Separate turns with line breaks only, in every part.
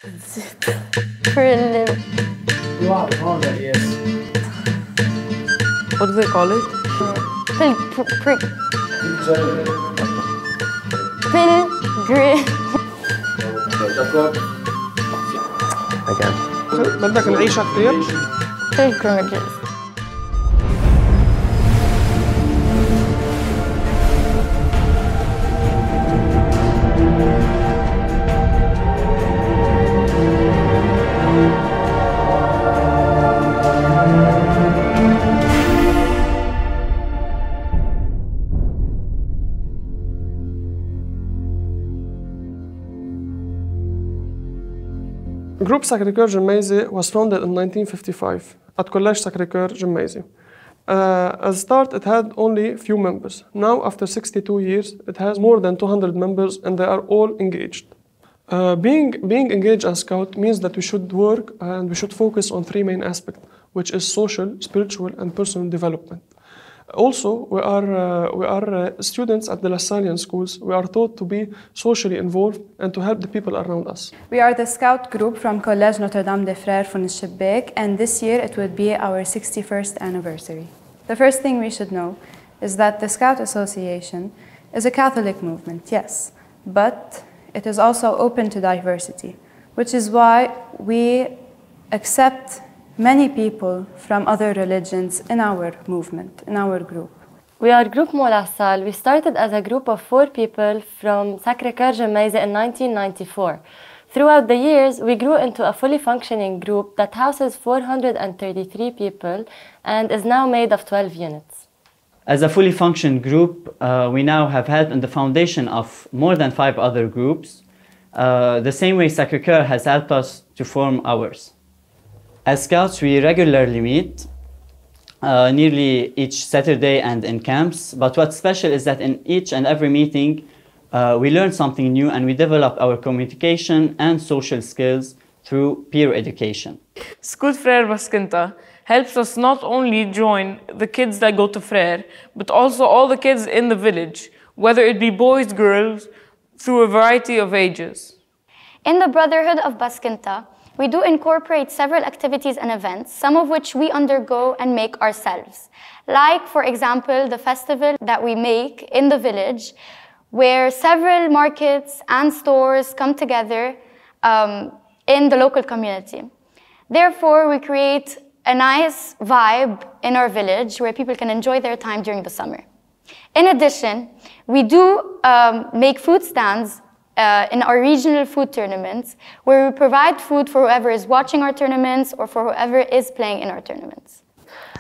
What do they call it?
Again.
بدك نعيشها كتير؟
Pilgrimages.
Group Sacré-Cœur Gymnase was founded in 1955 at Collège Sacré-Cœur Gymnase. At start, it had only few members. Now, after 62 years, it has more than 200 members, and they are all engaged. Being engaged as Scout means that we should work and we should focus on three main aspects, which is social, spiritual, and personal development. Also, we are students at the Lasalliennes schools. We are taught to be socially involved and to help the people around us.
We are the Scout group from Collège Notre-Dame des Frères Founishibek, and this year it will be our 61st anniversary. The first thing we should know is that the Scout Association is a Catholic movement, yes, but it is also open to diversity, which is why we accept many people from other religions in our movement, in our group.
We are Group La Salle. We started as a group of 4 people from Sacré-Cœur Gymnase in 1994. Throughout the years, we grew into a fully functioning group that houses 433 people and is now made of 12 units.
As a fully functioning group, we now have helped in the foundation of more than 5 other groups, the same way Sacré-Cœur has helped us to form ours. As Scouts, we regularly meet, nearly each Saturday and in camps, but what's special is that in each and every meeting, we learn something new and we develop our communication and social skills through peer education.
School Frère Baskinta helps us not only join the kids that go to Frère, but also all the kids in the village, whether it be boys, girls, through a variety of ages.
In the Brotherhood of Baskinta, we do incorporate several activities and events, some of which we undergo and make ourselves. Like, for example, the festival that we make in the village, where several markets and stores come together in the local community. Therefore, we create a nice vibe in our village where people can enjoy their time during the summer. In addition, we do make food stands in our regional food tournaments, where we provide food for whoever is watching our tournaments or for whoever is playing in our tournaments.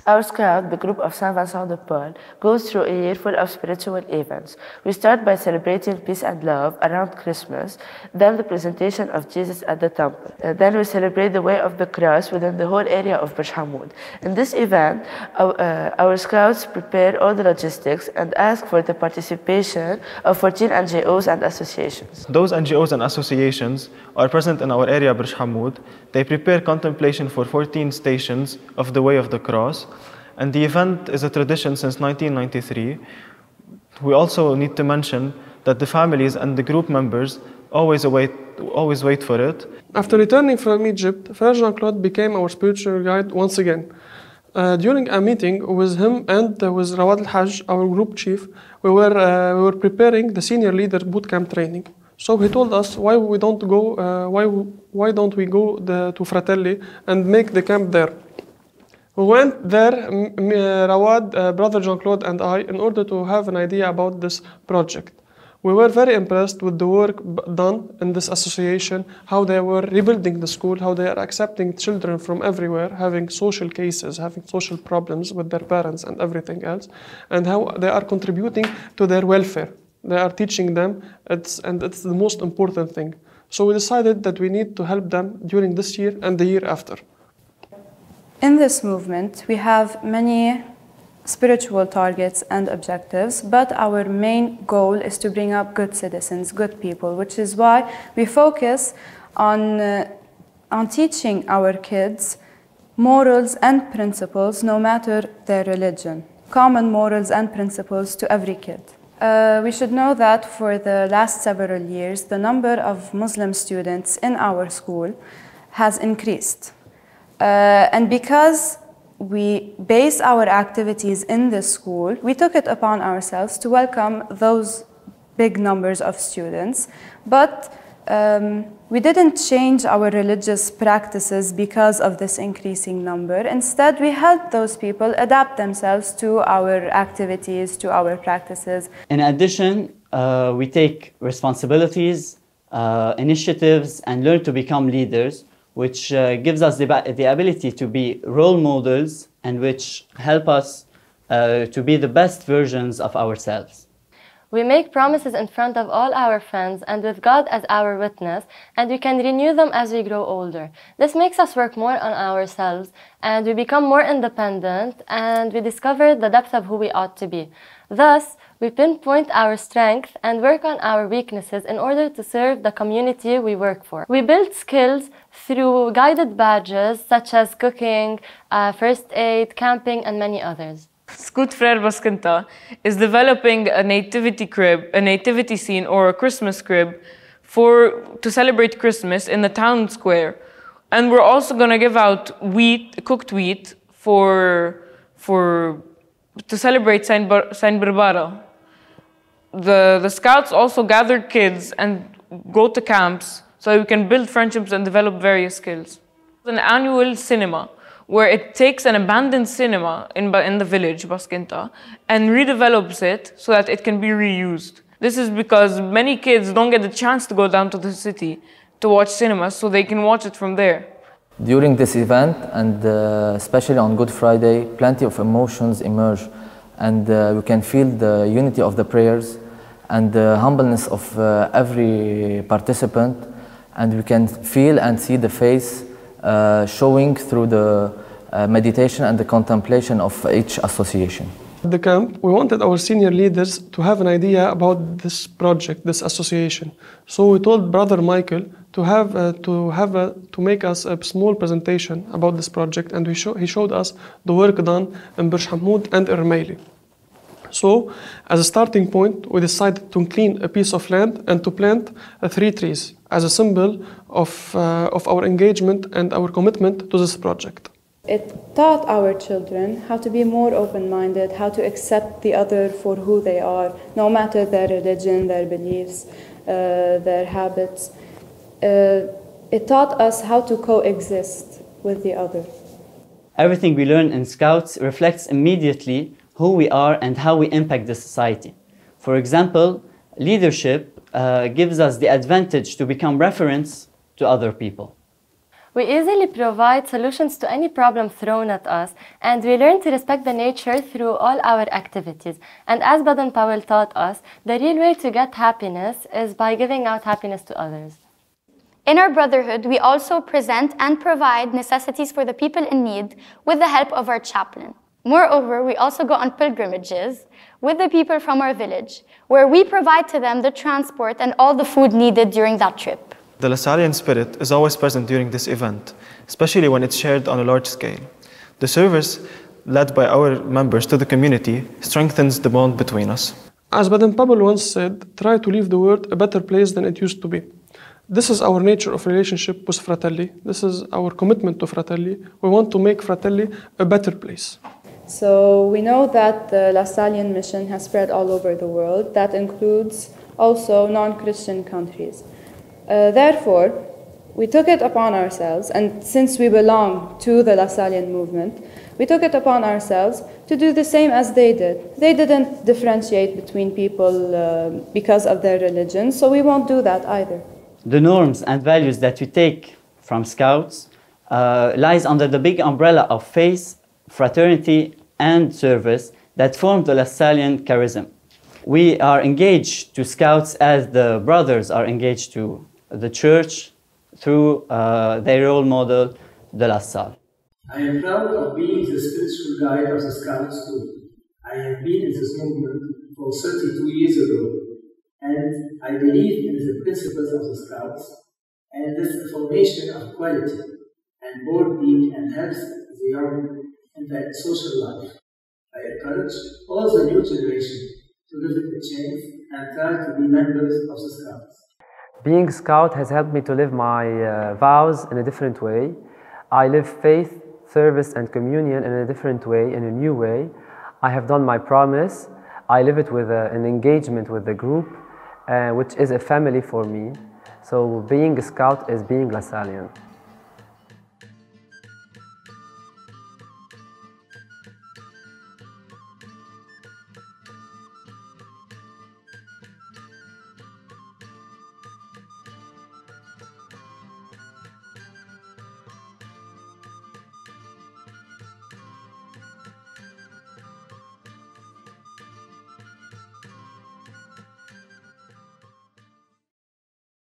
Our Scout, the group of Saint Vincent de Paul, goes through a year full of spiritual events. We start by celebrating peace and love around Christmas, then the presentation of Jesus at the temple. Then we celebrate the way of the cross within the whole area of Burj Hamoud. In this event, our Scouts prepare all the logistics and ask for the participation of 14 NGOs and associations.
Those NGOs and associations are present in our area Burj Hamoud. They prepare contemplation for 14 stations of the Way of the Cross, and the event is a tradition since 1993. We also need to mention that the families and the group members always wait for it.
After returning from Egypt, Frère Jean-Claude became our spiritual guide once again. During a meeting with him and with Rawad al-Hajj, our group chief, we were preparing the senior leader bootcamp training. So he told us why don't we go to Fratelli and make the camp there. We went there, Rawad, Brother Jean-Claude and I, in order to have an idea about this project. We were very impressed with the work done in this association, how they were rebuilding the school, how they are accepting children from everywhere, having social cases, having social problems with their parents and everything else, and how they are contributing to their welfare. They are teaching them, and it's the most important thing. So we decided that we need to help them during this year and the year after.
In this movement, we have many spiritual targets and objectives, but our main goal is to bring up good citizens, good people, which is why we focus on teaching our kids morals and principles, no matter their religion, common morals and principles to every kid. We should know that for the last several years, the number of Muslim students in our school has increased. And because we base our activities in this school, we took it upon ourselves to welcome those big numbers of students. But we didn't change our religious practices because of this increasing number. Instead, we helped those people adapt themselves to our activities, to our practices.
In addition, we take responsibilities, initiatives, and learn to become leaders, which gives us the ability to be role models and which help us to be the best versions of ourselves.
We make promises in front of all our friends and with God as our witness, and we can renew them as we grow older. This makes us work more on ourselves, and we become more independent, and we discover the depth of who we ought to be. Thus, we pinpoint our strength and work on our weaknesses in order to serve the community we work for. We build skills through guided badges such as cooking, first aid, camping, and many others.
Scout Frere Baskinta is developing a nativity scene or a Christmas crib to celebrate Christmas in the town square. And we're also going to give out cooked wheat to celebrate Saint Barbara. The scouts also gather kids and go to camps so we can build friendships and develop various skills. An annual cinema where it takes an abandoned cinema in the village, Baskinta, and redevelops it so that it can be reused. This is because many kids don't get the chance to go down to the city to watch cinemas, so they can watch it from there.
During this event, and especially on Good Friday, plenty of emotions emerge, and we can feel the unity of the prayers and the humbleness of every participant, and we can feel and see the face showing through the meditation and the contemplation of each association.
At the camp, we wanted our senior leaders to have an idea about this project, this association. So we told Brother Michael to make us a small presentation about this project, and he showed us the work done in Burj Hammoud and Ermeili. So, as a starting point, we decided to clean a piece of land and to plant 3 trees as a symbol of our engagement and our commitment to this project.
It taught our children how to be more open-minded, how to accept the other for who they are, no matter their religion, their beliefs, their habits. It taught us how to coexist with the other.
Everything we learn in Scouts reflects immediately who we are and how we impact the society. For example, leadership gives us the advantage to become reference to other people.
We easily provide solutions to any problem thrown at us, and we learn to respect the nature through all our activities. And as Baden Powell taught us, the real way to get happiness is by giving out happiness to others.
In our brotherhood, we also present and provide necessities for the people in need with the help of our chaplain. Moreover, we also go on pilgrimages with the people from our village, where we provide to them the transport and all the food needed during that trip.
The Lasallienne spirit is always present during this event, especially when it's shared on a large scale. The service, led by our members to the community, strengthens the bond between us.
As Baden Powell once said, try to leave the world a better place than it used to be. This is our nature of relationship with Fratelli. This is our commitment to Fratelli. We want to make Fratelli a better place.
So we know that the Lasallienne mission has spread all over the world. That includes also non-Christian countries. Therefore, we took it upon ourselves, and since we belong to the Lasallienne movement, we took it upon ourselves to do the same as they did. They didn't differentiate between people because of their religion, so we won't do that either.
The norms and values that we take from Scouts lies under the big umbrella of faith, fraternity, and service that form the Lasallienne charism. We are engaged to Scouts as the brothers are engaged to the church through their role model, the La Salle.
I am proud of being the spiritual guide of the Scouts too. I have been in this movement for 32 years ago, and I believe in the principles of the Scouts and this formation of quality and well-being and health the young in their social life. I encourage all the new generation to give it a chance and try to be members of the Scouts.
Being Scout has helped me to live my vows in a different way. I live faith, service and communion in a different way, in a new way. I have done my promise. I live it with an engagement with the group, which is a family for me. So being a Scout is being Lasallienne.